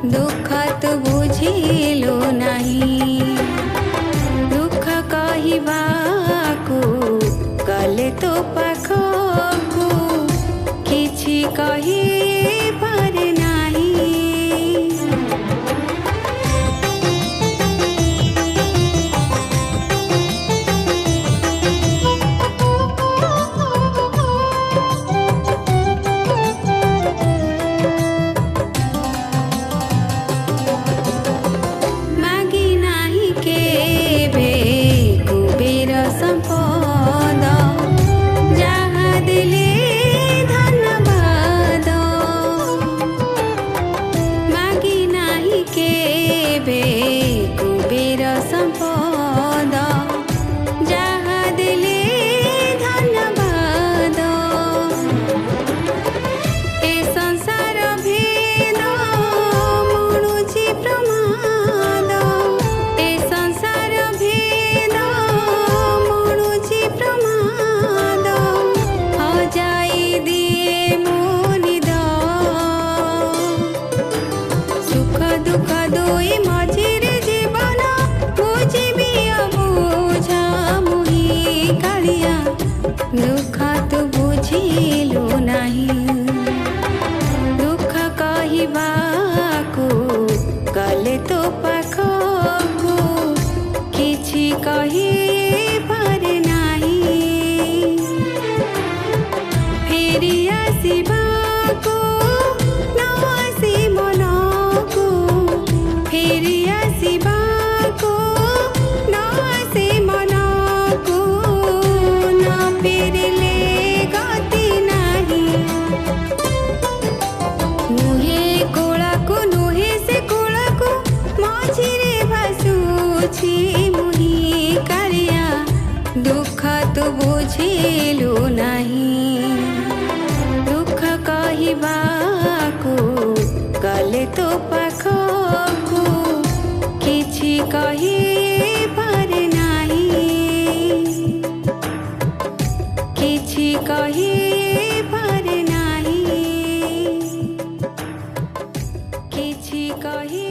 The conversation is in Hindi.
दुख तो बुझिलु नहीं। दुख कहबाकू गले तो पाखकू किछि कहि पारे नाही। मागी नाही केबे कुबेर संपद जहा दिले धन्यवाद। मागी नाही केबे कुबेर संपद जहा दिले धन्यवाद। ए संसार भेद मणुछि प्रमाद। ए संसार भेद मणुछि प्रमाद हजाई दिए मुनिद। सुख दुख दुई मझिरे जीवन बुझिबि अबुझा मुहि कालिया। दुख तो बुझिलु नहीं। दुख कहबाकू गले तो पाखकू किछि कहि पारे नाही। फेरि आसिबाकू न आसि मनकू। फेरि आसिबाकू न आसि मनकू न फेरिले गति नाही। नुहे कोलाकू नुहे से कोलाकू मझिरे भासुछि मुहि कालिया। दुख तो बुझिलु नहीं। दुख कहबाकू गले तो पाखकू किछि कहि पारे नाही। किछि कहि पारे नाही। किछि कहि